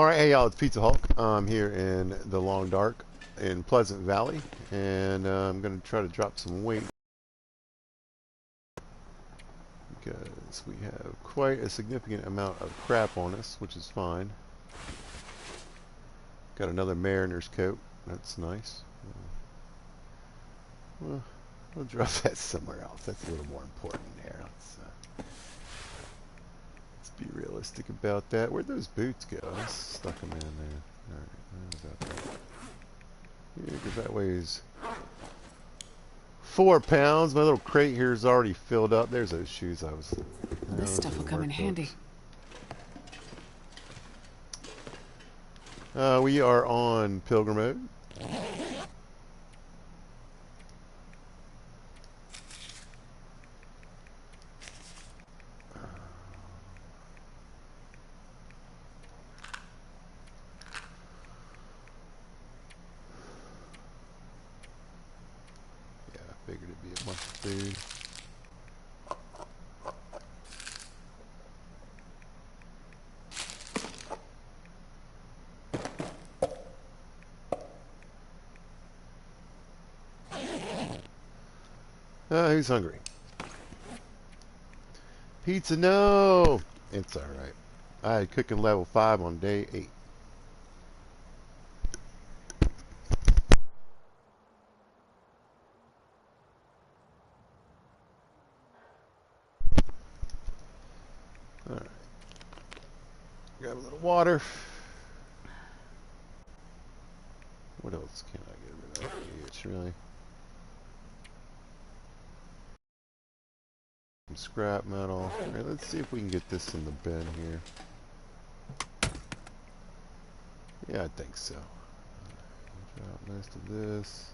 Alright, hey y'all, it's Pizza Hulk. I'm here in the Long Dark in Pleasant Valley, and I'm going to try to drop some weight because we have quite a significant amount of crap on us, which is fine. Got another mariner's coat. That's nice. Well, we'll drop that somewhere else. That's a little more important there. Let's be realistic about that. Where'd those boots go? I stuck them in there. Alright, about that. Yeah, because that weighs 4 pounds. My little crate here is already filled up. There's those shoes I was... This stuff will come in handy. We are on pilgrim mode. Yeah, I figured it'd be a bunch of food. Who's hungry? Pizza, no! It's alright. I had cooking level 5 on day 8. Alright. Grab a little water. What else can I get rid of? It's really... some scrap metal. Alright, let's see if we can get this in the bin here. Yeah, I think so. Drop most of this.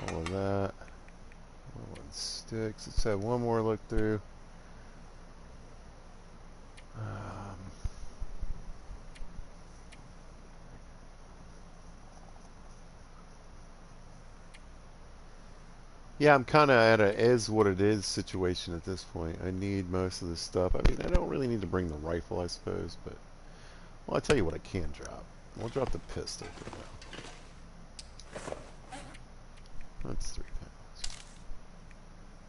All of that. One sticks. Let's have one more look through. Yeah, I'm kind of at a is what it is situation at this point. I need most of this stuff. I mean, I don't really need to bring the rifle, I suppose, but... well, I'll tell you what I can drop. We'll drop the pistol for now. That's 3 pounds.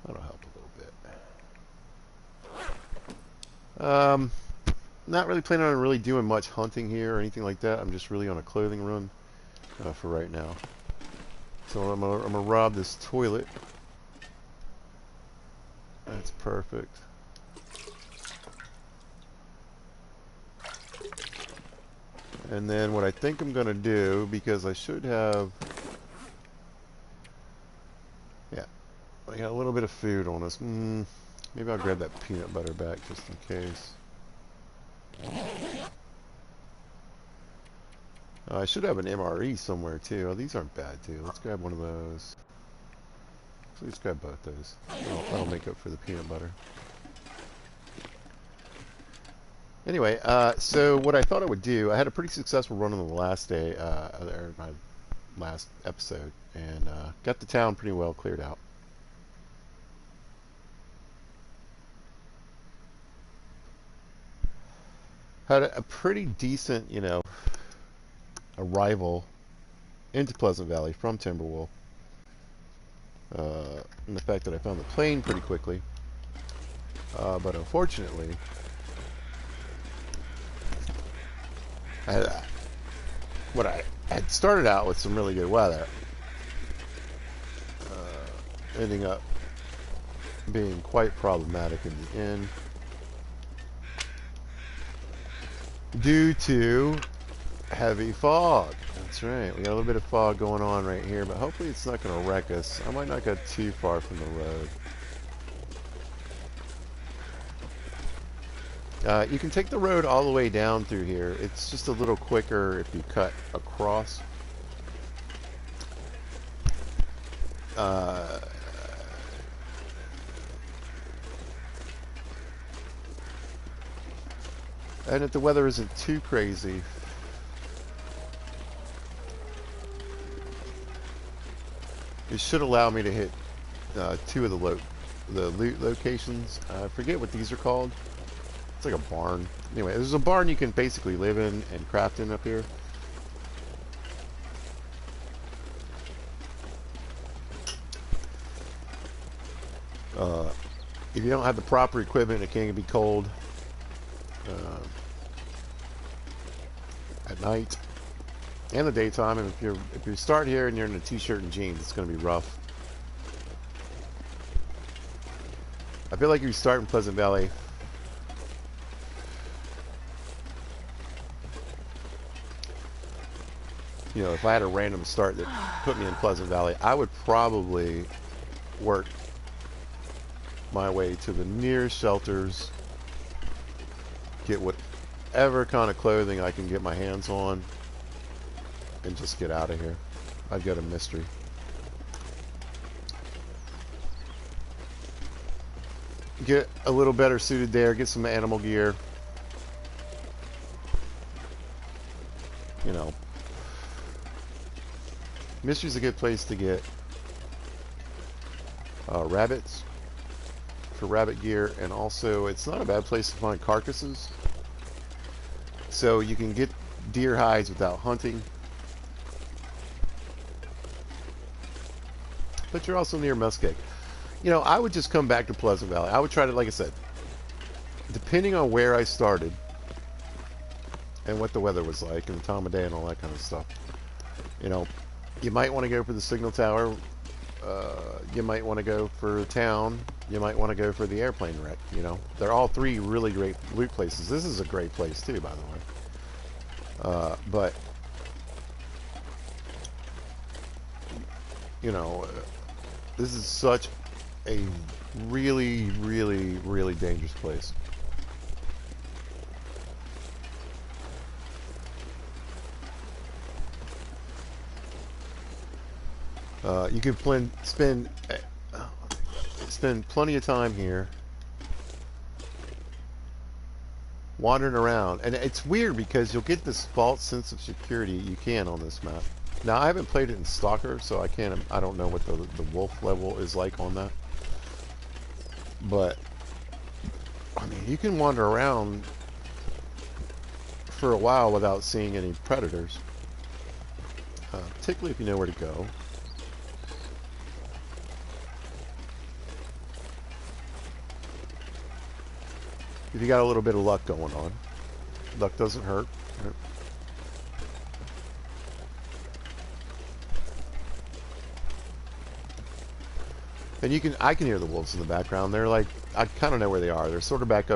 That'll help a little bit. Not really planning on really doing much hunting here or anything like that. I'm just really on a clothing run for right now. So I'm gonna rob this toilet. That's perfect. And then what I think I'm gonna do, because I should have, yeah, I got a little bit of food on us. Maybe I'll grab that peanut butter back just in case. I should have an MRE somewhere too. Oh, these aren't bad too. Let's grab one of those. Let's grab both those. That'll make up for the peanut butter. Anyway, so what I thought I would do, I had a pretty successful run on the last day, or my last episode, and got the town pretty well cleared out. Had a pretty decent, you know, arrival into Pleasant Valley from Timberwolf. And the fact that I found the plane pretty quickly. But unfortunately, I had started out with some really good weather, ending up being quite problematic in the end due to heavy fog. That's right, we got a little bit of fog going on right here, but hopefully it's not going to wreck us. I might not get too far from the road. You can take the road all the way down through here. It's just a little quicker if you cut across. And if the weather isn't too crazy, it should allow me to hit 2 of the loot locations. I forget what these are called. It's like a barn. Anyway, there's a barn you can basically live in and craft in up here. If you don't have the proper equipment, it can be cold at night and the daytime. And if you start here and you're in a t-shirt and jeans, it's going to be rough. I feel like if you start in Pleasant Valley, you know, if I had a random start that put me in Pleasant Valley, I would probably work my way to the nearest shelters, get whatever kind of clothing I can get my hands on, and just get out of here. I've got a mystery. Get a little better suited there, get some animal gear. You know, Mystery's a good place to get rabbits for rabbit gear, and also it's not a bad place to find carcasses. So you can get deer hides without hunting. But you're also near Muskeg. You know, I would just come back to Pleasant Valley. I would try to, like I said, depending on where I started and what the weather was like and the time of day and all that kind of stuff. You know, you might want to go for the signal tower. You might want to go for town. You might want to go for the airplane wreck. You know, they're all three really great loot places. This is a great place too, by the way. But you know, this is such a really, really, really dangerous place. You can spend plenty of time here wandering around, and it's weird because you'll get this false sense of security you can on this map. Now, I haven't played it in Stalker, so I don't know what the wolf level is like on that. But I mean, you can wander around for a while without seeing any predators, particularly if you know where to go. If you got a little bit of luck going on. Luck doesn't hurt. And I can hear the wolves in the background. They're like, I kind of know where they are. They're sort of back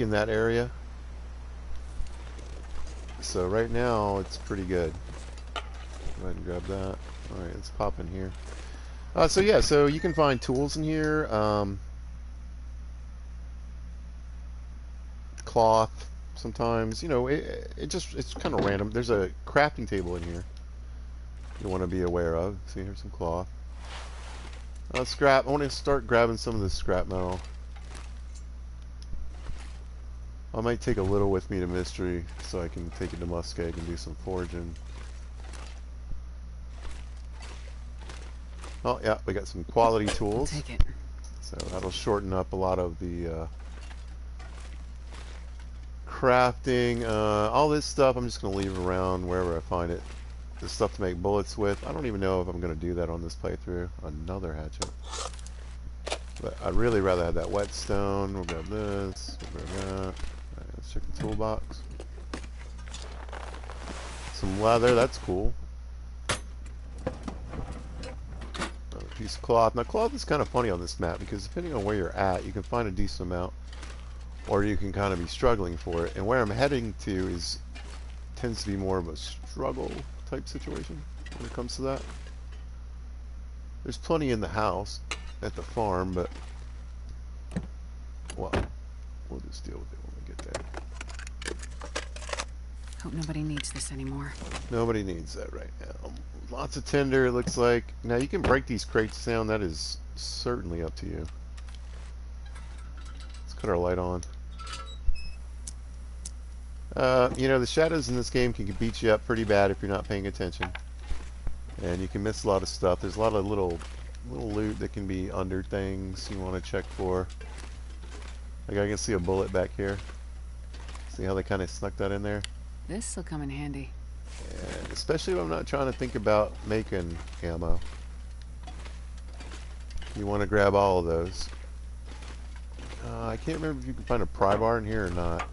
in that area. So right now it's pretty good. Go ahead and grab that. All right, let's pop in here. So yeah, so you can find tools in here. Cloth sometimes. You know, it's kind of random. There's a crafting table in here you want to be aware of. See, here's some cloth. Scrap. I want to start grabbing some of this scrap metal. I might take a little with me to Mystery so I can take it to Muskeg and do some foraging. Oh yeah, we got some quality tools. I'll take it. So that'll shorten up a lot of the crafting. All this stuff I'm just going to leave around wherever I find it. The stuff to make bullets with. I don't even know if I'm going to do that on this playthrough. Another hatchet. But I'd really rather have that whetstone. We'll grab this. We'll grab that. Alright, let's check the toolbox. Some leather. That's cool. Another piece of cloth. Now, cloth is kind of funny on this map because depending on where you're at, you can find a decent amount, or you can kind of be struggling for it. And where I'm heading to tends to be more of a struggle type situation when it comes to that. There's plenty in the house at the farm, but well, we'll just deal with it when we get there. Hope nobody needs this anymore. Nobody needs that right now. Lots of tinder, it looks like. Now you can break these crates down. That is certainly up to you. Let's cut our light on. You know, the shadows in this game can beat you up pretty bad if you're not paying attention. And you can miss a lot of stuff. There's a lot of little Little loot that can be under things you want to check for. Like I can see a bullet back here. See how they kind of snuck that in there? This'll come in handy. And especially when I'm not trying to think about making ammo. You want to grab all of those. I can't remember if you can find a pry bar in here or not.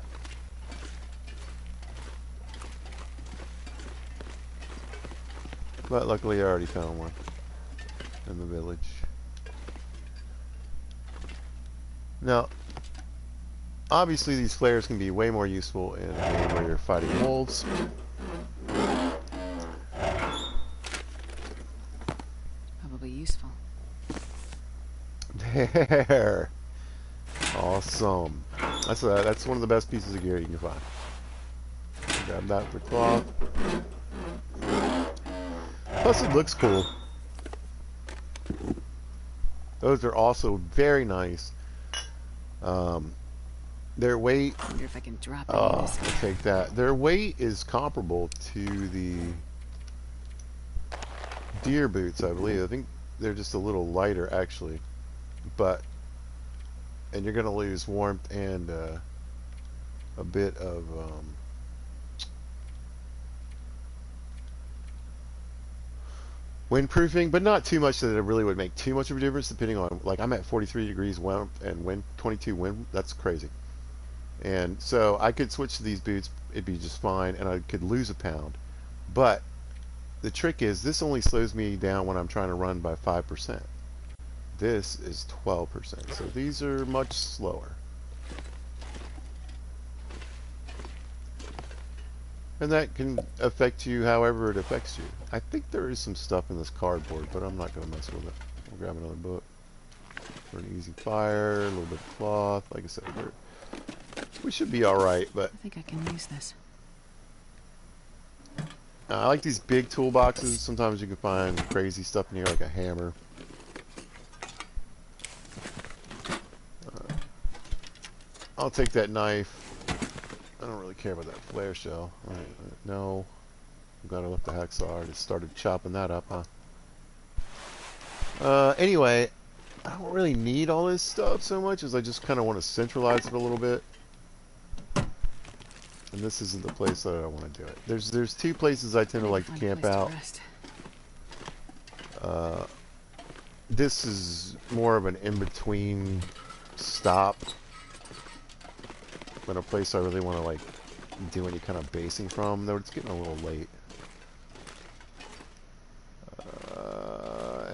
But luckily I already found one in the village. Now, obviously these flares can be way more useful in a game where you're fighting wolves. Probably useful. There. Awesome. That's one of the best pieces of gear you can find. Grab that for cloth. Plus it looks cool. Those are also very nice. Their weight. I wonder if I can drop Oh, any of this. I'll take that. Their weight is comparable to the deer boots, I believe. I think they're just a little lighter, actually. And you're going to lose warmth and a bit of windproofing, but not too much that it really would make too much of a difference. Depending on, like, I'm at 43 degrees warmth and wind 22 wind. That's crazy. And so I could switch to these boots, it'd be just fine, and I could lose a pound. But the trick is, this only slows me down when I'm trying to run by 5%. This is 12%, so these are much slower. And that can affect you however it affects you. I think there is some stuff in this cardboard, but I'm not going to mess with it. We'll grab another book for an easy fire, a little bit of cloth. Like I said, we should be alright, but I think I can use this. I like these big toolboxes. Sometimes you can find crazy stuff in here, like a hammer. I'll take that knife. I don't really care about that flare shell. No. I've got to lift the hacksaw. I just started chopping that up, huh? Anyway, I don't really need all this stuff so much as I just kind of want to centralize it a little bit. And this isn't the place that I want to do it. There's two places I tend to like to camp out. This is more of an in-between stop than a place I really want to like do any kind of basing from, though it's getting a little late.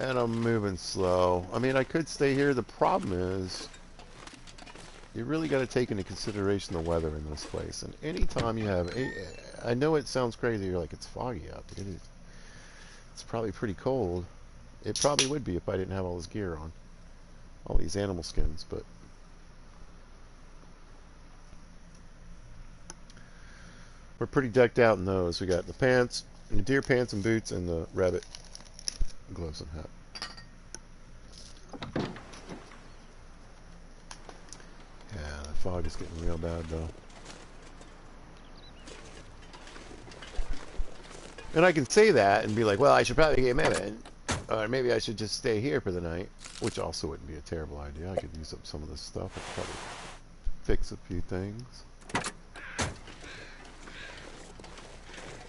And I'm moving slow. I mean, I could stay here. The problem is you really got to take into consideration the weather in this place. And anytime you have, I know it sounds crazy, you're like, it's foggy out. It's probably pretty cold. It probably would be if I didn't have all this gear on. All these animal skins, but we're pretty decked out in those. We got the pants, the deer pants and boots, and the rabbit gloves and hat. Yeah, the fog is getting real bad though. And I can say that and be like, well, I should probably get moving. Or maybe I should just stay here for the night. Which also wouldn't be a terrible idea. I could use up some of this stuff. I could probably fix a few things.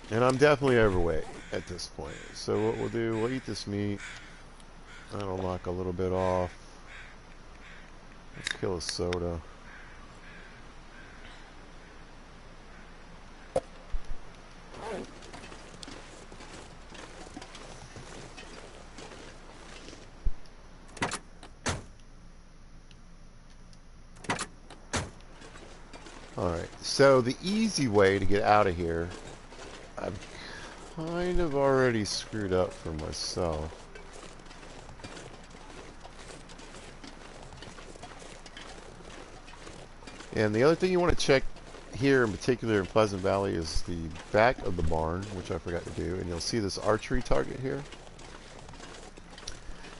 And I'm definitely overweight at this point. So what we'll do, we'll eat this meat. That'll knock a little bit off. Let's kill a soda. Alright, so the easy way to get out of here, I've kind of already screwed up for myself. And the other thing you want to check here in particular in Pleasant Valley is the back of the barn, which I forgot to do, and you'll see this archery target here.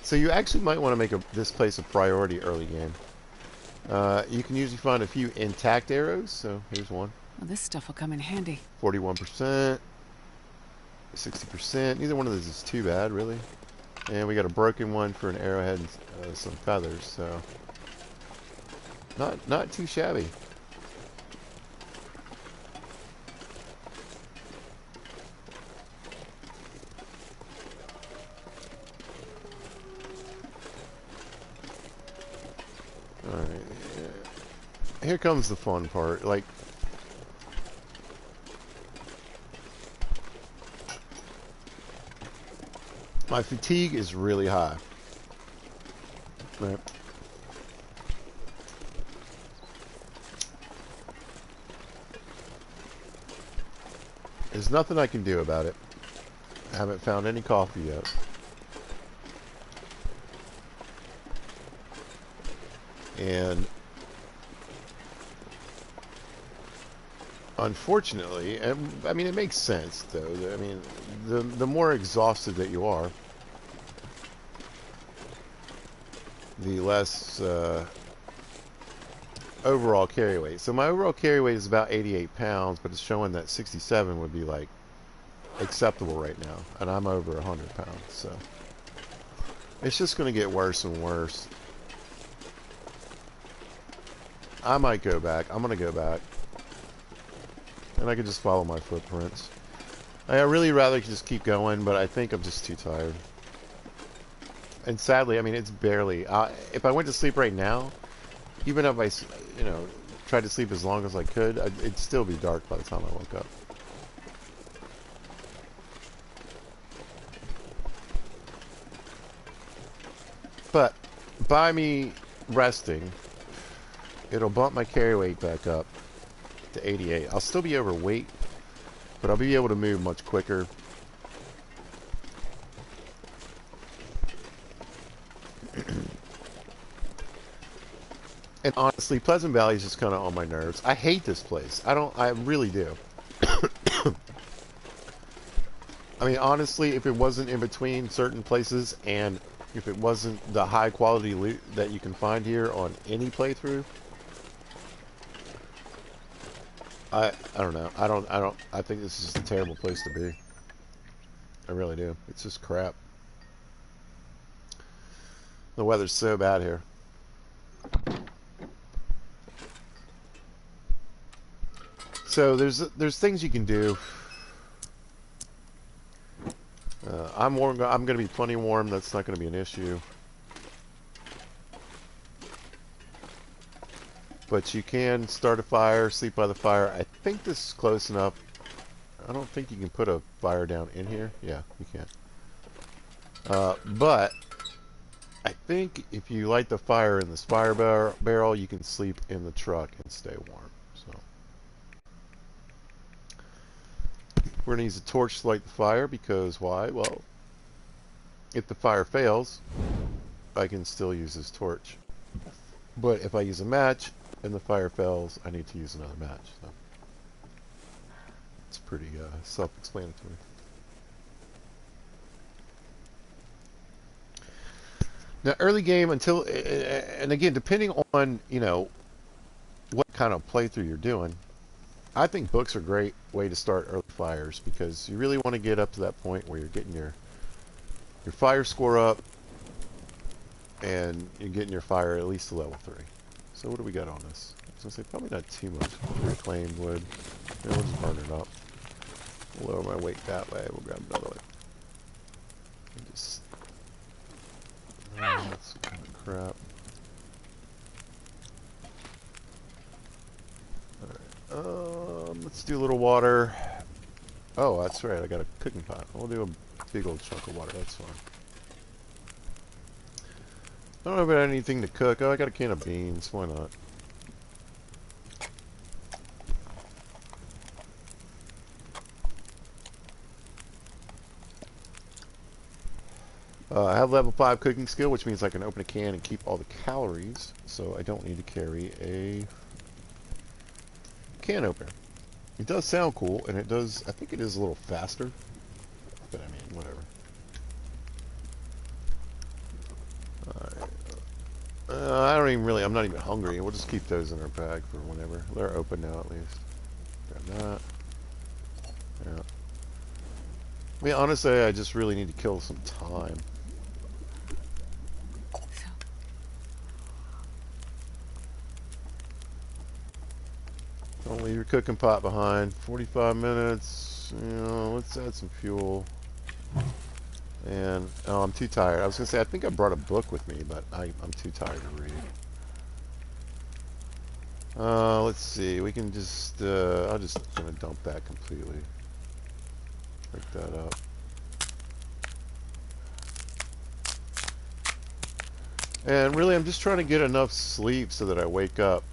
So you actually might want to make this place a priority early game. You can usually find a few intact arrows, so here's one. Well, this stuff will come in handy. 41%, 60%. Neither one of those is too bad, really. And we got a broken one for an arrowhead and some feathers, so not too shabby. All right, here comes the fun part. Like, my fatigue is really high. Right. There's nothing I can do about it. I haven't found any coffee yet. And unfortunately, I mean, it makes sense though. I mean, the more exhausted that you are, the less overall carry weight. So my overall carry weight is about 88 pounds, but it's showing that 67 would be like acceptable right now, and I'm over 100 pounds. So it's just going to get worse and worse. I might go back. I'm going to go back. And I can just follow my footprints. I'd really rather just keep going, but I think I'm just too tired. And sadly, I mean, it's barely... if I went to sleep right now, even if I, you know, tried to sleep as long as I could, it'd still be dark by the time I woke up. But by me resting, it'll bump my carry weight back up to 88. I'll still be overweight, but I'll be able to move much quicker. And honestly, Pleasant Valley is just kind of on my nerves. I hate this place. I really do. I mean, honestly, if it wasn't in between certain places, and if it wasn't the high quality loot that you can find here on any playthrough, I don't know. I think this is just a terrible place to be. I really do. It's just crap. The weather's so bad here. So there's things you can do. I'm warm. I'm going to be plenty warm. That's not going to be an issue. But you can start a fire, sleep by the fire. I think this is close enough. I don't think you can put a fire down in here. Yeah, you can. But I think if you light the fire in this fire barrel, you can sleep in the truck and stay warm. So we're going to use a torch to light the fire because why? Well, if the fire fails, I can still use this torch. But if I use a match and the fire fails, I need to use another match. So it's pretty self-explanatory. Now, early game until, and again, depending on, you know, what kind of playthrough you're doing, I think books are a great way to start early fires because you really want to get up to that point where you're getting your fire score up and you're getting your fire at least to level 3. So what do we got on this? I was going to say probably not too much reclaimed wood. Yeah, we'll just burn it up. We'll lower my weight that way. We'll grab another one. Just... that's kind of crap. Alright, let's do a little water. Oh, that's right, I got a cooking pot. We'll do a big old chunk of water, that's fine. I don't know if I have anything to cook. Oh, I got a can of beans, why not? I have level 5 cooking skill, which means I can open a can and keep all the calories, so I don't need to carry a can opener. It does sound cool, and it does, I think it is a little faster, but I mean, whatever. Alright. I don't even really, I'm not even hungry. We'll just keep those in our bag for whenever. They're open now, at least. Grab that. Yeah. I mean, honestly, I just really need to kill some time. Don't leave your cooking pot behind. 45 minutes. You know, let's add some fuel. And, oh, I'm too tired. I was going to say, I think I brought a book with me, but I'm too tired to read. Let's see. We can just, I'm just going to dump that completely. Break that up. And really, I'm just trying to get enough sleep so that I wake up,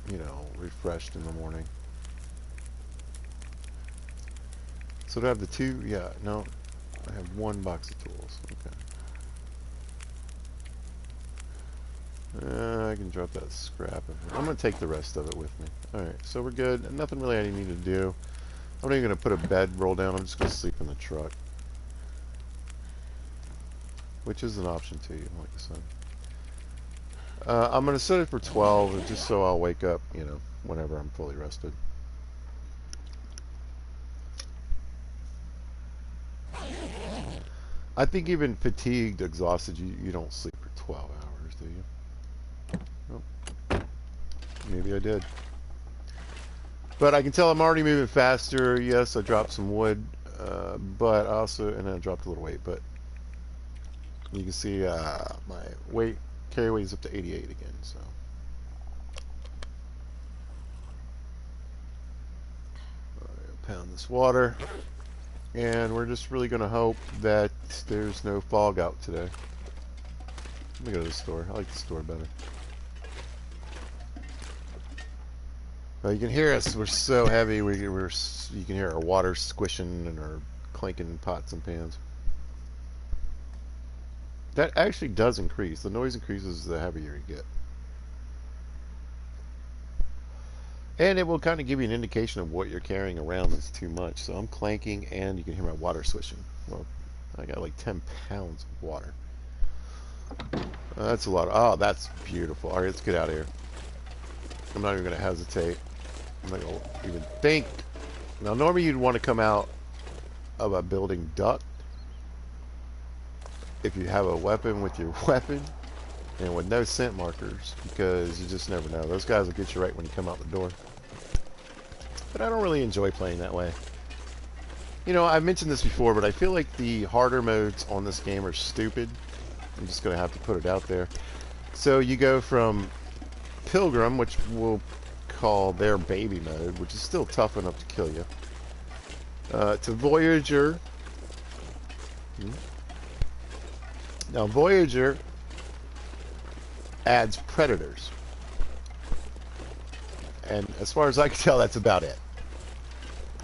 you know, refreshed in the morning. So do I have the two? Yeah, no. I have one box of tools. Okay. I can drop that scrap. I'm going to take the rest of it with me. Alright, so we're good. Nothing really I need to do. I'm not even going to put a bed roll down. I'm just going to sleep in the truck. Which is an option too, like I said. I'm going to set it for 12, just so I'll wake up, you know, whenever I'm fully rested. I think even fatigued, exhausted, you don't sleep for 12 hours, do you? Oh, maybe I did. But I can tell I'm already moving faster. Yes, I dropped some wood, but also, and I dropped a little weight, but you can see my carry weight is up to 88 again, so. Pound this water. And we're just really going to hope that there's no fog out today. Let me go to the store. I like the store better. You can hear us. We're so heavy. You can hear our water squishing and our clinking pots and pans. That actually does increase. The noise increases the heavier you get. And it will kind of give you an indication of what you're carrying around that's too much. So I'm clanking and you can hear my water swishing. Well, I got like 10 pounds of water. That's a lot. Oh, that's beautiful. All right, let's get out of here. I'm not even going to hesitate. I'm not going to even think. Now, normally you'd want to come out of a building duct if you have a weapon with your weapon and with no scent markers, because you just never know. Those guys will get you right when you come out the door. But I don't really enjoy playing that way. You know, I've mentioned this before, but I feel like the harder modes on this game are stupid. I'm just going to have to put it out there. So you go from Pilgrim, which we'll call their baby mode, which is still tough enough to kill you, to Voyager. Now, Voyager adds predators. And as far as I can tell, that's about it.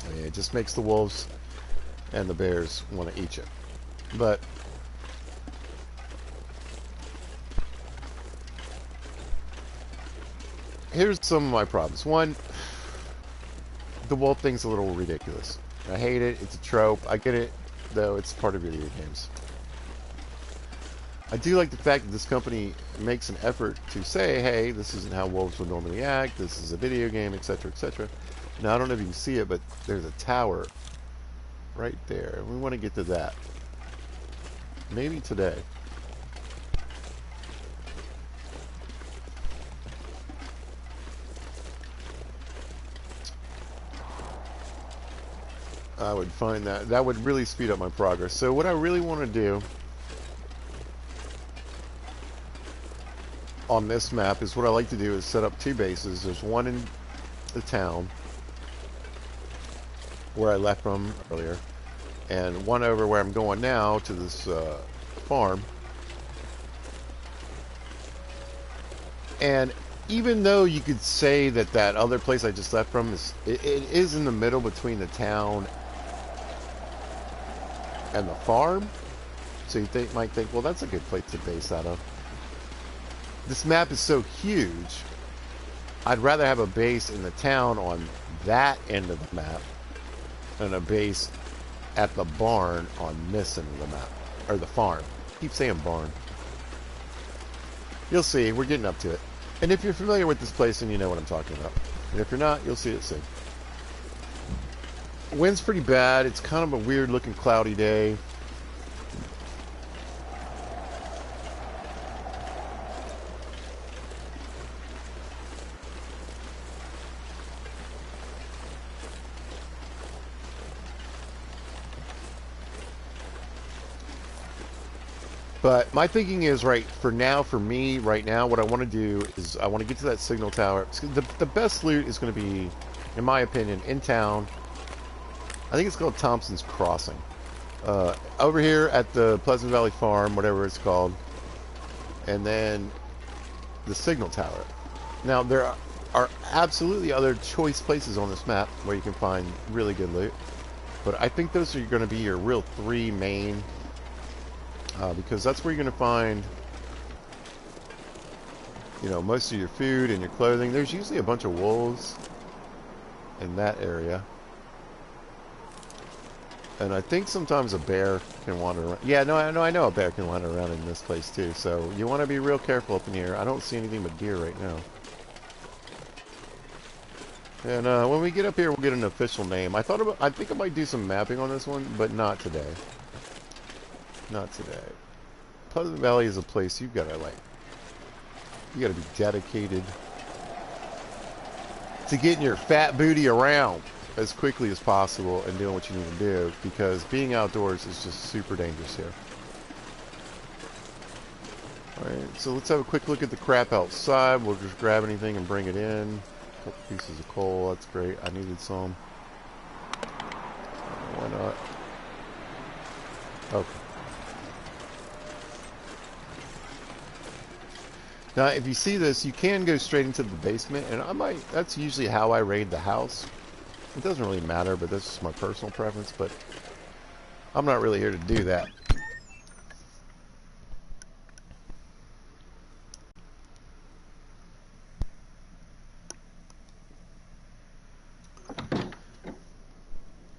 I mean, it just makes the wolves and the bears want to eat you. But here's some of my problems. One, the wolf thing's a little ridiculous. I hate it. It's a trope. I get it, though. It's part of video games. I do like the fact that this company makes an effort to say, hey, this isn't how wolves would normally act. This is a video game, etc., etc. Now, I don't know if you can see it, but there's a tower right there. We want to get to that. Maybe today. I would find that would really speed up my progress. So what I really want to do on this map is what I like to do is set up two bases. There's one in the town where I left from earlier, and one over where I'm going now to this farm. And even though you could say that that other place I just left from it is in the middle between the town and the farm, so you might think, well, that's a good place to base out of. This map is so huge, I'd rather have a base in the town on that end of the map than a base at the barn on this end of the map, or the farm. I keep saying barn. You'll see, we're getting up to it. And if you're familiar with this place, then you know what I'm talking about. And if you're not, you'll see it soon. Wind's pretty bad. It's kind of a weird looking cloudy day. But my thinking is, right, for now, for me, right now, what I want to do is I want to get to that signal tower. The best loot is going to be, in my opinion, in town. I think it's called Thompson's Crossing. Over here at the Pleasant Valley Farm, whatever it's called. And then the signal tower. Now, there are absolutely other choice places on this map where you can find really good loot. But I think those are going to be your real three main, because that's where you're going to find, you know, most of your food and your clothing. There's usually a bunch of wolves in that area. And I think sometimes a bear can wander around. Yeah, no, I know a bear can wander around in this place too. So you want to be real careful up in here. I don't see anything but deer right now. And when we get up here, we'll get an official name. I think I might do some mapping on this one, but not today. Not today. Pleasant Valley is a place you've got to you got to be dedicated to getting your fat booty around as quickly as possible and doing what you need to do, because being outdoors is just super dangerous here. Alright, so let's have a quick look at the crap outside. We'll just grab anything and bring it in. A couple pieces of coal, that's great. I needed some. Why not? Okay. Now, if you see this, you can go straight into the basement, and that's usually how I raid the house. It doesn't really matter, but that's just my personal preference, but I'm not really here to do that.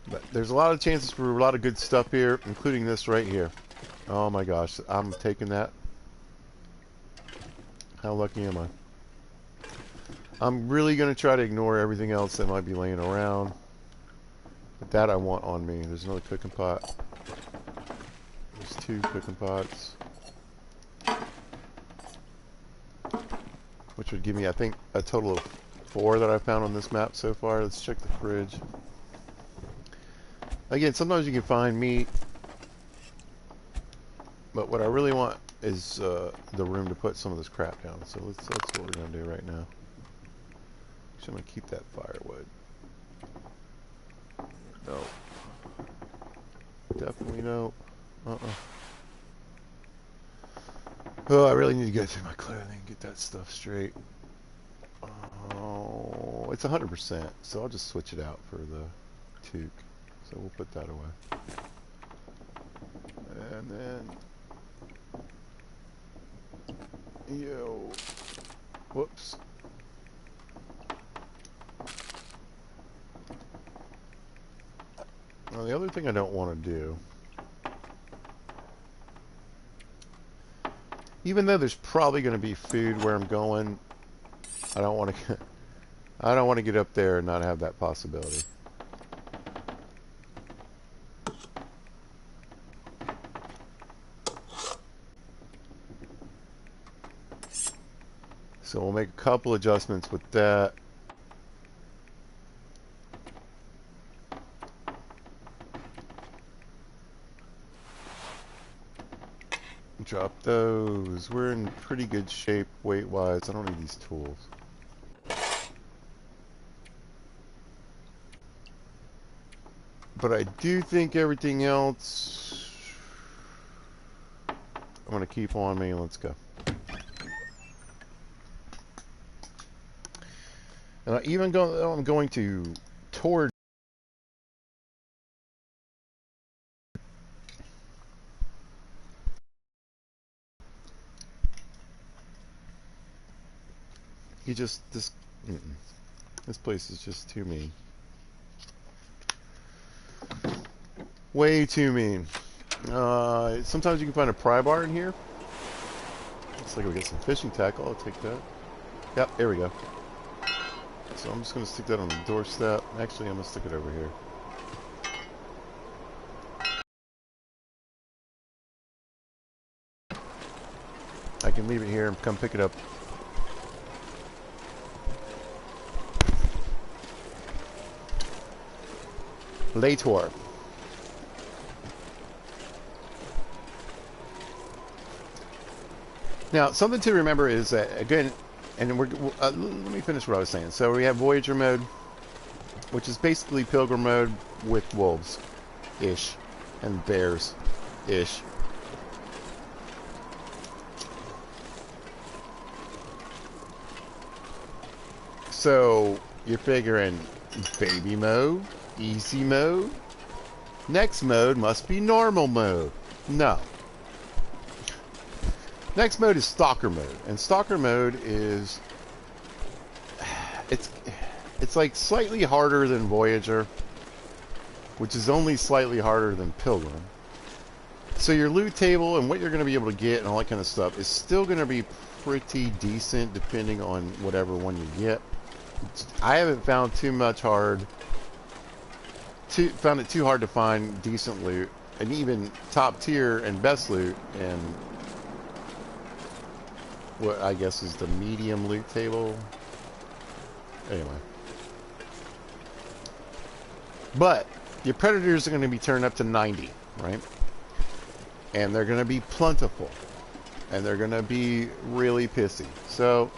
But there's a lot of chances for a lot of good stuff here, including this right here. Oh my gosh, I'm taking that. How lucky am I? I'm really going to try to ignore everything else that might be laying around. But that I want on me. There's another cooking pot. There's 2 cooking pots. Which would give me, I think, a total of 4 that I've found on this map so far. Let's check the fridge. Again, sometimes you can find meat. But what I really want is the room to put some of this crap down. So that's what we're going to do right now. Actually, I'm going to keep that firewood. No. Definitely no. Oh, I really need to go through my clothing and get that stuff straight. Oh, it's 100%, so I'll just switch it out for the toque. So we'll put that away. And then... Yo. Whoops. Now, the other thing I don't want to do, even though there's probably going to be food where I'm going, I don't want to get up there and not have that possibility. So we'll make a couple adjustments with that. Drop those. We're in pretty good shape weight-wise. I don't need these tools. But I do think everything else I'm going to keep on me. Let's go. And I'm going to toward this place is just too mean. Way too mean. Sometimes you can find a pry bar in here. Looks like we get some fishing tackle. I'll take that. Yep, there we go. So I'm just going to stick that on the doorstep. Actually, I'm going to stick it over here. I can leave it here and come pick it up. Later. Now, something to remember is that, again, and let me finish what I was saying. So we have Voyager mode, which is basically Pilgrim mode with wolves-ish and bears-ish. So you're figuring baby mode, easy mode, next mode must be normal mode. No. Next mode is Stalker mode, and Stalker mode is it's like slightly harder than Voyager, which is only slightly harder than Pilgrim. So your loot table and what you're going to be able to get and all that kind of stuff is still going to be pretty decent depending on whatever one you get. I haven't found found it too hard to find decent loot, and even top tier and best loot, and what I guess is the medium loot table. Anyway. But your predators are going to be turned up to 90, right? And they're going to be plentiful. And they're going to be really pissy. So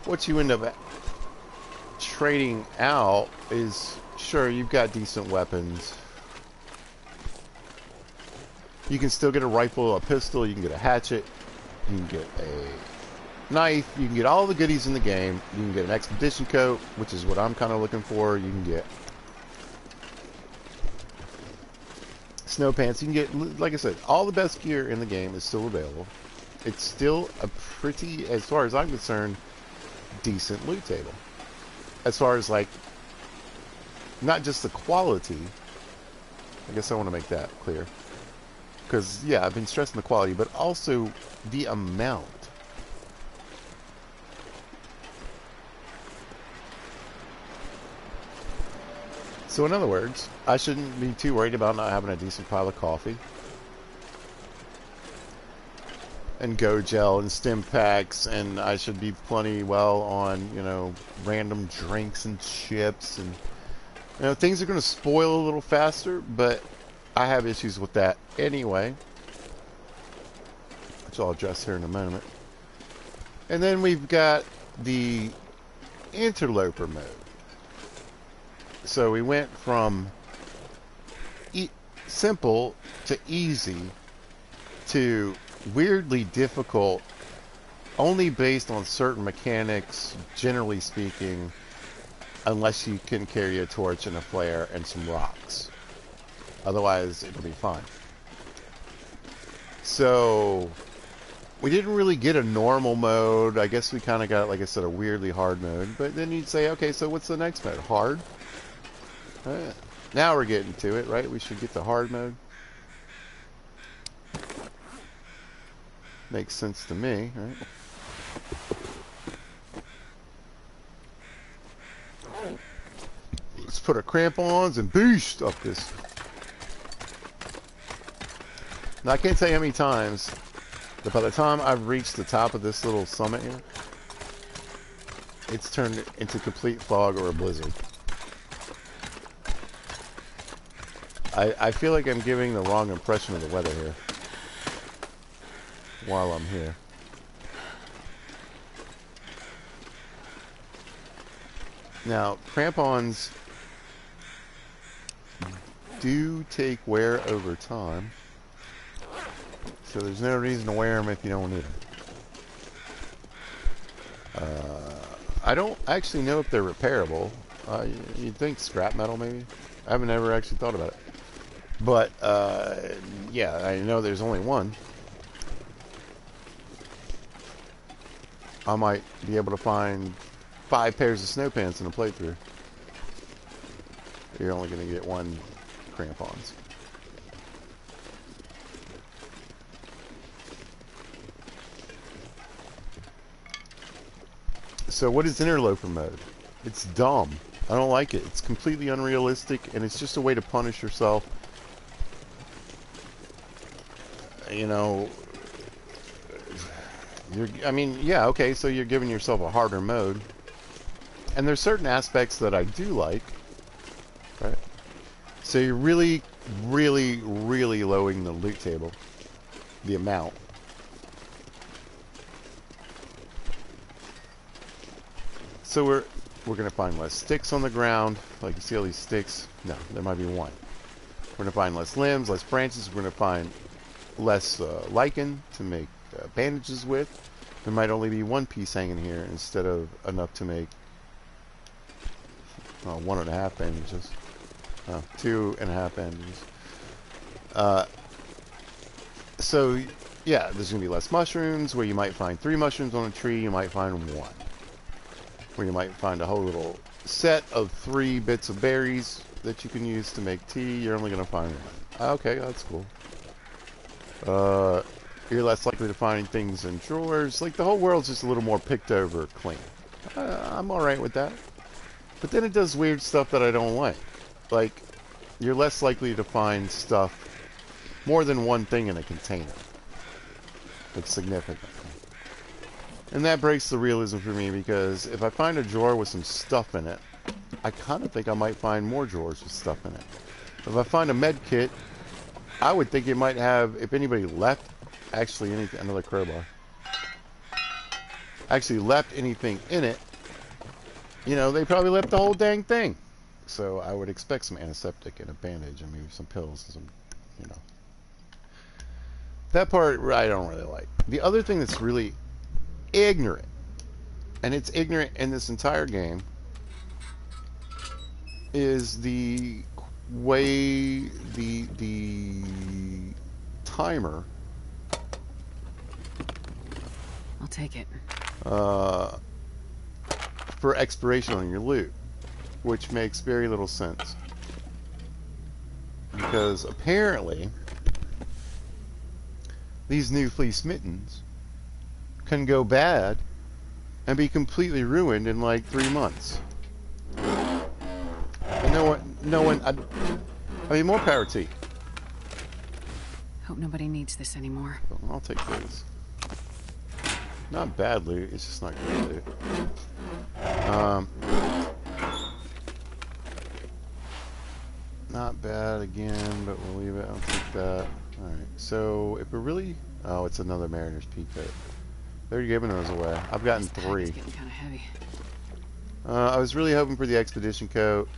what you end up trading out is, sure, you've got decent weapons. You can still get a rifle, a pistol, you can get a hatchet, you can get a knife, you can get all the goodies in the game. You can get an expedition coat, which is what I'm kind of looking for. You can get snow pants. You can get, like I said, all the best gear in the game is still available. It's still a pretty, as far as I'm concerned, decent loot table. As far as, like, not just the quality. I guess I want to make that clear. Because, yeah, I've been stressing the quality, but also the amount. So in other words, I shouldn't be too worried about not having a decent pile of coffee. And Go Gel and stim packs, and I should be plenty well on, you know, random drinks and chips, and, you know, things are going to spoil a little faster, but I have issues with that anyway, which I'll address here in a moment. And then we've got the interloper mode. So we went from simple to easy to weirdly difficult, only based on certain mechanics, generally speaking, unless you can carry a torch and a flare and some rocks. Otherwise, it'll be fine. So we didn't really get a normal mode. I guess we kind of got, like I said, a weirdly hard mode. But then you'd say, okay, so what's the next mode? Hard? Now we're getting to it, right? We should get the hard mode. Makes sense to me, right? Let's put our crampons and boost up this. Now, I can't tell you how many times that by the time I've reached the top of this little summit here, it's turned into complete fog or a blizzard. I feel like I'm giving the wrong impression of the weather here while I'm here. Now, crampons do take wear over time, so there's no reason to wear them if you don't need them. I don't actually know if they're repairable. You'd think scrap metal maybe. I haven't ever actually thought about it. But, yeah, I know there's only one. I might be able to find 5 pairs of snow pants in a playthrough. You're only going to get 1 crampons. So what is interloper mode? It's dumb. I don't like it. It's completely unrealistic, and it's just a way to punish yourself. You know, I mean, yeah, okay, so you're giving yourself a harder mode. And there's certain aspects that I do like, right? So you're really really, really lowering the loot table, the amount. So we're gonna find less sticks on the ground. Like you see all these sticks. No, there might be one. We're gonna find less limbs, less branches. We're gonna find less lichen to make bandages with. There might only be one piece hanging here instead of enough to make 1.5 bandages. 2.5 bandages. So yeah, there's gonna be less mushrooms. Where you might find 3 mushrooms on a tree, you might find 1. Where you might find a whole little set of 3 bits of berries that you can use to make tea, you're only going to find 1. Okay, that's cool. You're less likely to find things in drawers. Like, the whole world's just a little more picked over clean. I'm alright with that. But then it does weird stuff that I don't like. Like, you're less likely to find stuff, more than one thing in a container. It's significant. And that breaks the realism for me, because if I find a drawer with some stuff in it, I kind of think I might find more drawers with stuff in it. If I find a med kit, I would think it might have, if anybody left, actually anything, another crowbar, actually left anything in it, you know, they probably left the whole dang thing. So I would expect some antiseptic and a bandage and maybe some pills and some, you know. That part I don't really like. The other thing that's really ignorant, and it's ignorant in this entire game, is the way the timer I'll take it. For expiration on your loot, which makes very little sense, because apparently these new fleece mittens can go bad and be completely ruined in like 3 months. And no one, I mean, more power to you. Hope nobody needs this anymore. I'll take this. Not bad loot, it's just not good loot. Not bad again, but we'll leave it. I'll take that. Alright, so if we're really... Oh, it's another Mariner's Peak coat. They're giving those away. I've gotten 3. It's getting kind of heavy. I was really hoping for the Expedition coat.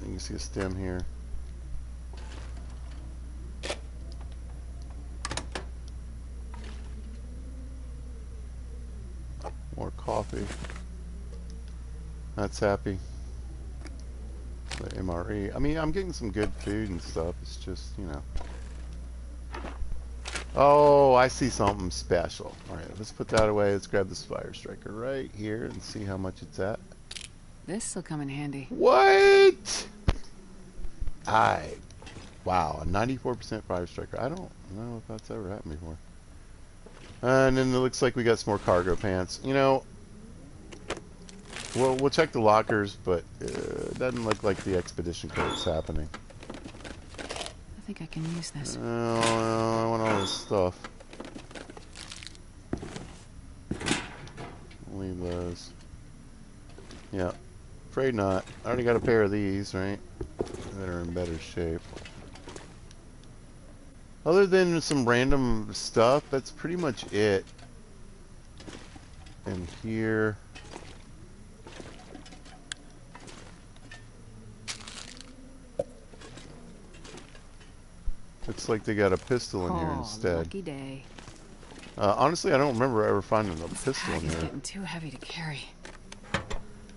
You can see a stem here. More coffee. That's happy. The MRE. I mean, I'm getting some good food and stuff. It's just, you know. Oh, I see something special. Alright, let's put that away. Let's grab this Fire Striker right here and see how much it's at. This'll come in handy. What? Wow, a 94% Fire Striker. I don't know if that's ever happened before. And then it looks like we got some more cargo pants. You know, we'll check the lockers, but it doesn't look like the Expedition coat's happening. I think I can use this. I want all this stuff. Leave those. Yeah, afraid not. I already got a pair of these, right? That are in better shape. Other than some random stuff, that's pretty much it. And here... looks like they got a pistol in here instead. Lucky day. Honestly, I don't remember ever finding a pistol in Bag is here getting too heavy to carry.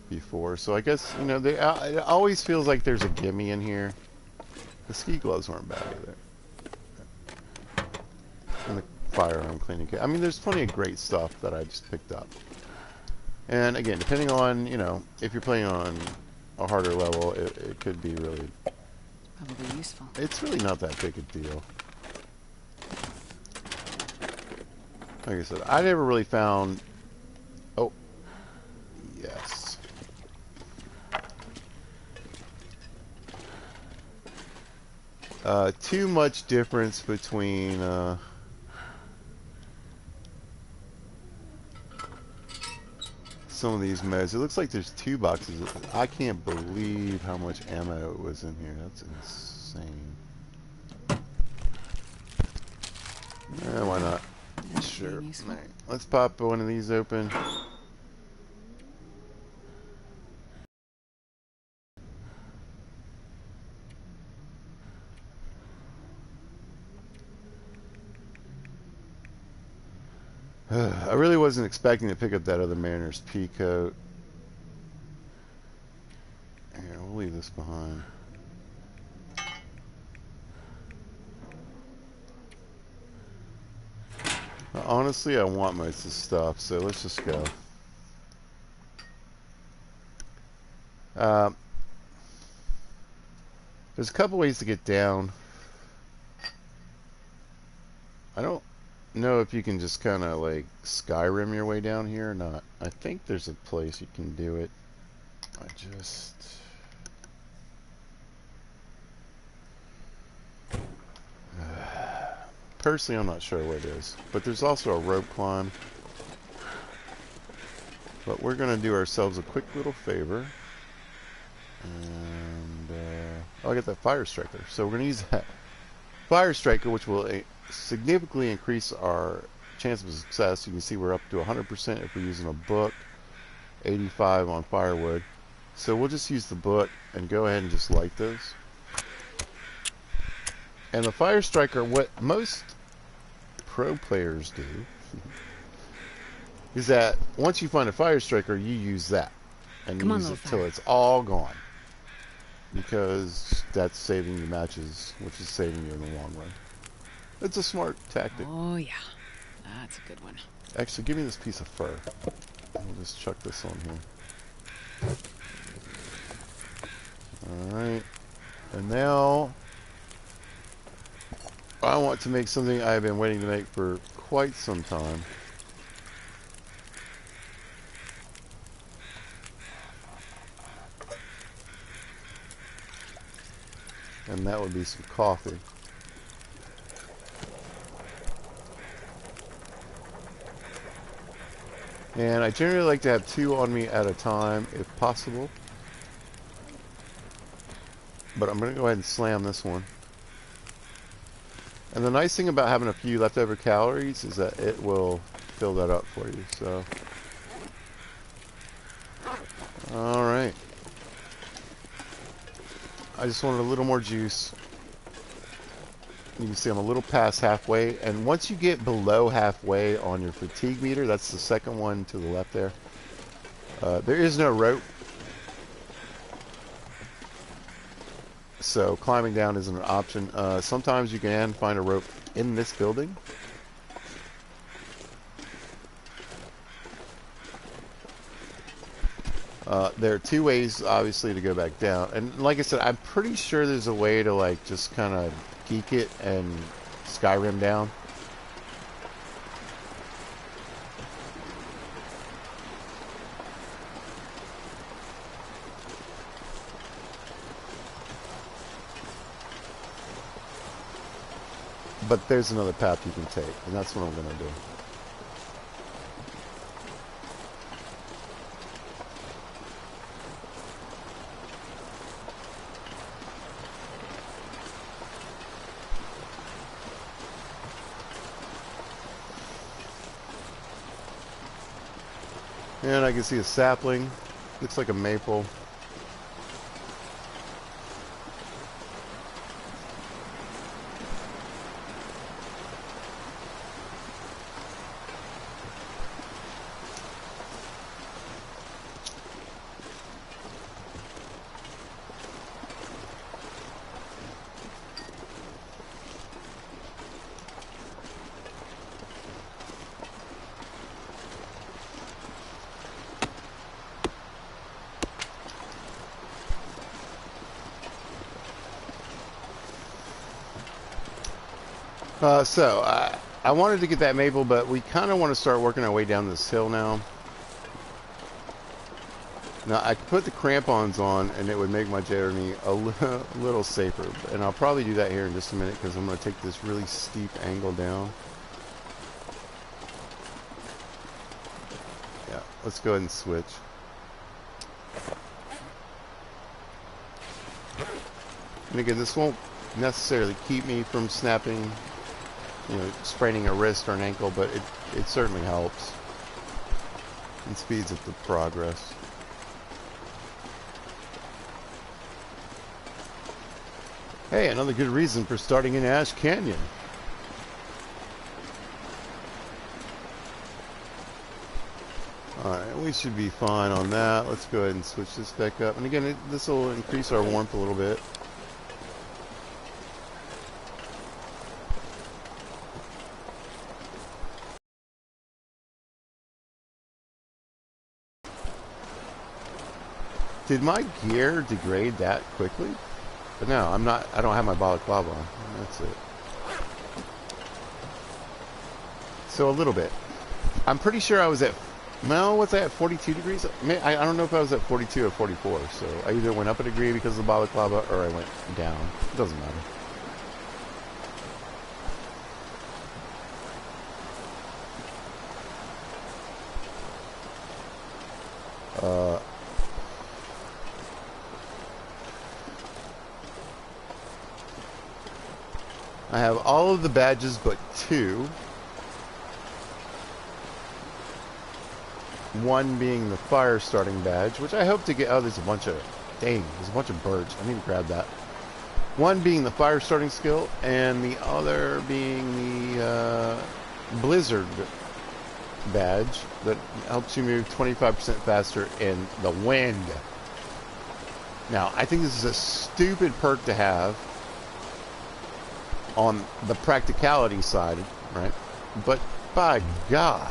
before. So I guess, you know, it always feels like there's a gimme in here. The ski gloves weren't bad either. And the firearm cleaning kit. I mean, there's plenty of great stuff that I just picked up. And again, depending on, you know, if you're playing on a harder level, it could be really... Probably useful. It's really not that big a deal. Like I said, I never really found... Oh. Yes. Too much difference between... some of these modes. It looks like there's 2 boxes. I can't believe how much ammo was in here. That's insane. Why not? That's Sure. being useful. Alright, let's pop one of these open. I really wasn't expecting to pick up that other Mariner's pea coat. Here, we'll leave this behind. Honestly, I want most of the stuff, so let's just go. There's a couple ways to get down. I don't know if you can just kind of like Skyrim your way down here or not. I think there's a place you can do it. I just... Personally, I'm not sure where it is. But there's also a rope climb. But we're going to do ourselves a quick little favor. And, oh, I got that Fire Striker. So we're going to use that Fire Striker, which will significantly increase our chance of success. You can see we're up to 100% if we're using a book, 85 on firewood. So we'll just use the book and go ahead and just light those. And the Fire Striker, what most pro players do is that once you find a Fire Striker, you use that and use it till it's all gone, because that's saving you matches, which is saving you in the long run. It's a smart tactic. Oh yeah, that's a good one. Actually, give me this piece of fur. We'll just chuck this on here. Alright. And now I want to make something I've been waiting to make for quite some time. And that would be some coffee. And I generally like to have 2 on me at a time if possible. But I'm going to go ahead and slam this one. And the nice thing about having a few leftover calories is that it will fill that up for you. So, alright. I just wanted a little more juice. You can see I'm a little past halfway. And once you get below halfway on your fatigue meter, that's the second one to the left there. There is no rope. So climbing down isn't an option. Sometimes you can find a rope in this building. There are 2 ways, obviously, to go back down. And like I said, I'm pretty sure there's a way to like just kind of geek it and Skyrim down. But there's another path you can take, and that's what I'm going to do. And I can see a sapling. Looks like a maple. I wanted to get that maple, but we kind of want to start working our way down this hill now. Now, I could put the crampons on, and it would make my journey a little safer. And I'll probably do that here in just a minute, because I'm going to take this really steep angle down. Yeah, let's go ahead and switch. And again, this won't necessarily keep me from snapping spraining a wrist or an ankle, but it certainly helps and speeds up the progress. Hey, another good reason for starting in Ash Canyon. Alright, we should be fine on that. Let's go ahead and switch this back up. And again, this will increase our warmth a little bit. Did my gear degrade that quickly? But no, I don't have my balaclava on. That's it. So a little bit. I'm pretty sure I was at, well, what's that, at 42 degrees? I don't know if I was at 42 or 44. So I either went up a degree because of the balaclava or I went down. It doesn't matter. I have all of the badges but 2. One being the fire starting badge, which I hope to get. Oh, there's a bunch of birds. I need to grab that. One being the fire starting skill, and the other being the blizzard badge that helps you move 25% faster in the wind. Now, I think this is a stupid perk to have on the practicality side, right? But by God,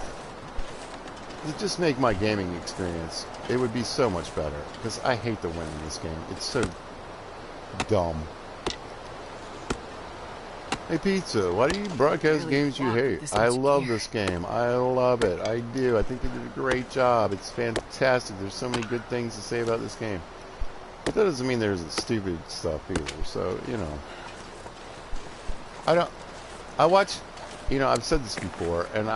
it just make my gaming experience, it would be so much better, because I hate the wind in this game. It's so dumb. Hey Pizza, why do you broadcast games you hate? I love this game. I love it. I do. I think they did a great job. It's fantastic. There's so many good things to say about this game. But that doesn't mean there's stupid stuff either. So, I watch, I've said this before, and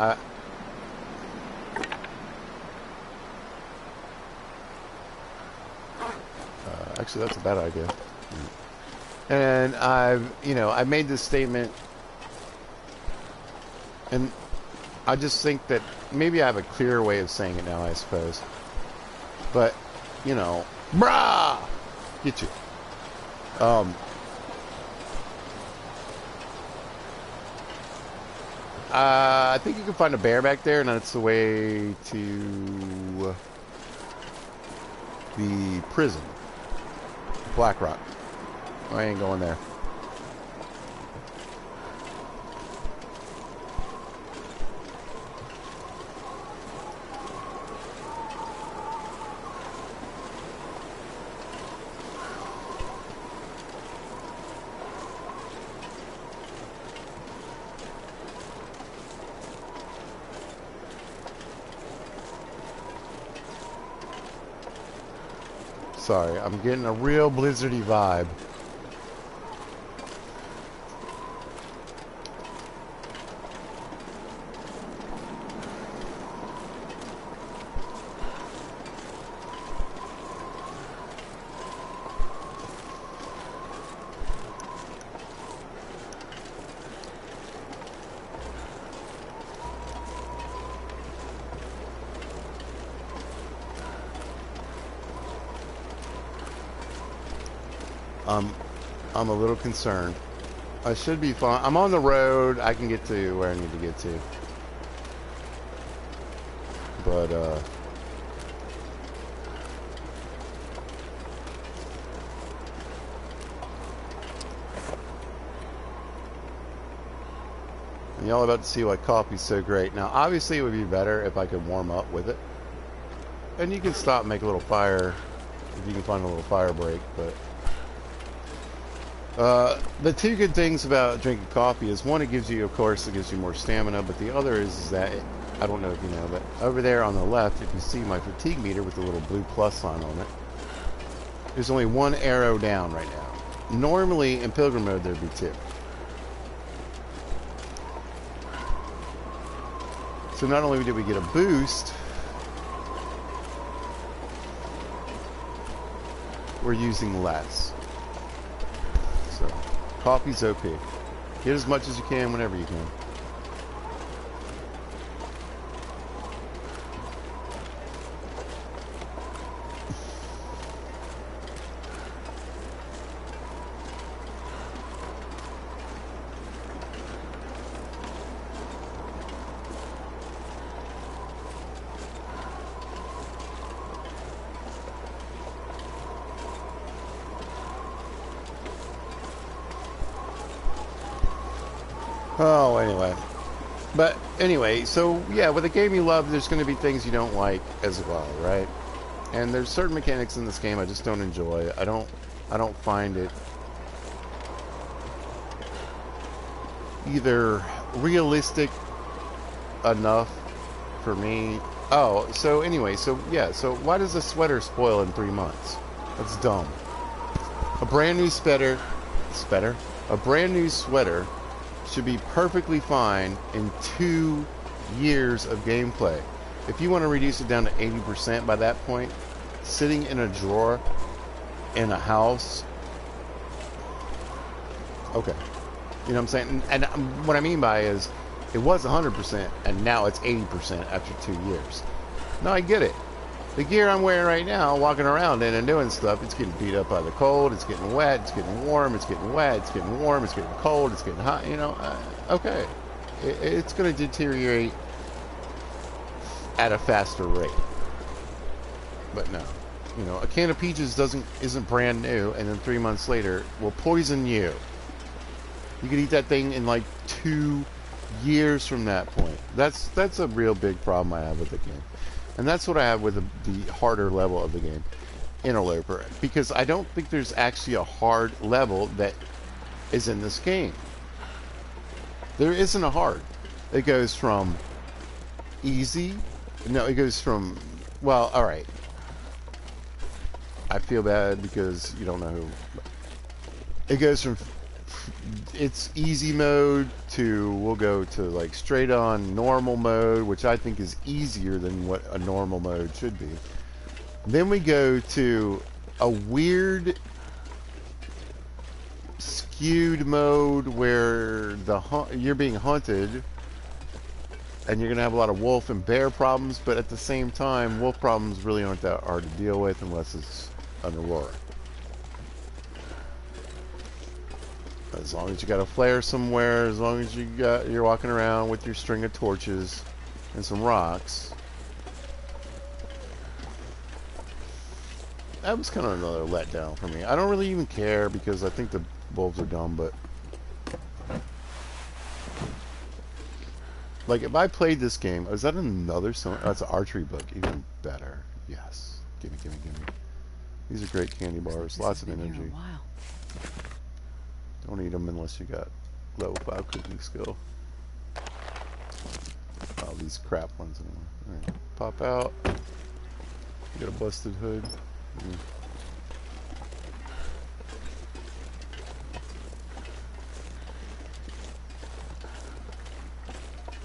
actually that's a bad idea. And I've made this statement, and I just think that maybe I have a clearer way of saying it now, I suppose. But, brah! Get you. I think you can find a bear back there, and that's the way to the prison. Black Rock. I ain't going there. Sorry, I'm getting a real blizzardy vibe. I'm a little concerned. I should be fine. I'm on the road. I can get to where I need to get to. But, and y'all about to see why coffee's so great. Now, obviously, it would be better if I could warm up with it. And you can stop and make a little fire if you can find a little fire break, but... the two good things about drinking coffee is, one, it gives you, of course, it gives you more stamina, but the other is that, I don't know if you know, but over there on the left, if you see my fatigue meter with the little blue plus sign on it, there's only one arrow down right now. Normally, in Pilgrim mode, there'd be 2. So not only did we get a boost, we're using less. So, coffee's OP. Get as much as you can whenever you can. Oh, anyway. But anyway, so yeah, with a game you love, there's going to be things you don't like as well, right? And there's certain mechanics in this game I just don't enjoy. I don't find it either realistic enough for me. Oh, so anyway, so yeah, so why does a sweater spoil in 3 months? That's dumb. A brand new a brand new sweater should be perfectly fine in 2 years of gameplay. If you want to reduce it down to 80% by that point, sitting in a drawer in a house, okay. You know what I'm saying? And what I mean by is, it was 100% and now it's 80% after 2 years. No, I get it. The gear I'm wearing right now, walking around in and doing stuff, it's getting beat up by the cold, it's getting wet, it's getting warm, it's getting wet, it's getting warm, it's getting cold, it's getting hot, you know, okay. It's going to deteriorate at a faster rate. But no. You know, a can of peaches isn't brand new, and then 3 months later will poison you. You could eat that thing in like 2 years from that point. That's a real big problem I have with the game. And that's what I have with the harder level of the game, Interloper. Because I don't think there's actually a hard level that is in this game. There isn't a hard. It goes from easy. No, it goes from, well, alright. I feel bad because you don't know who. It goes from, it's easy mode to, we'll go to like straight on normal mode, which I think is easier than what a normal mode should be. Then we go to a weird skewed mode where you're being hunted and you're gonna have a lot of wolf and bear problems, but at the same time wolf problems really aren't that hard to deal with unless it's an aurora. As long as you got a flare somewhere, as long as you're walking around with your string of torches and some rocks. That was kind of another letdown for me. I don't really even care because I think the wolves are dumb, but like if I played this game, is that another song? Oh, it's an archery book, even better. Yes. Gimme, gimme, gimme. These are great candy bars, lots of energy. Don't eat them unless you got level 5 cooking skill. Oh, these crap ones anyway. Alright, pop out. You got a busted hood.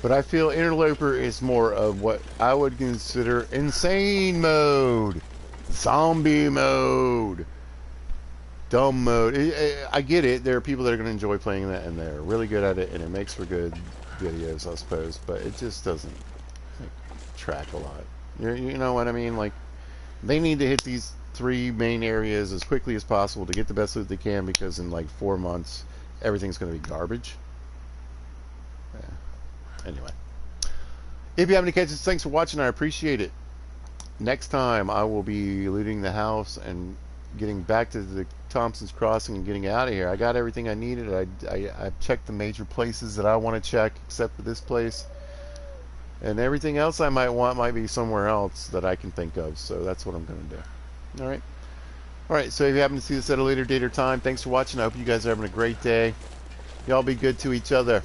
But I feel Interloper is more of what I would consider insane mode. Zombie mode. Dumb mode. I get it. There are people that are going to enjoy playing that, and they're really good at it, and it makes for good videos, I suppose. But it just doesn't track a lot. You know what I mean? Like, they need to hit these 3 main areas as quickly as possible to get the best loot they can, because in like 4 months, everything's going to be garbage. Yeah. Anyway. If you have any catches, thanks for watching. I appreciate it. Next time, I will be looting the house and getting back to the Thompson's Crossing and getting out of here. I got everything I needed. I've checked the major places that I want to check, except for this place. And everything else I might want might be somewhere else that I can think of. So that's what I'm going to do. Alright. Alright, so if you happen to see this at a later date or time, thanks for watching. I hope you guys are having a great day. Y'all be good to each other.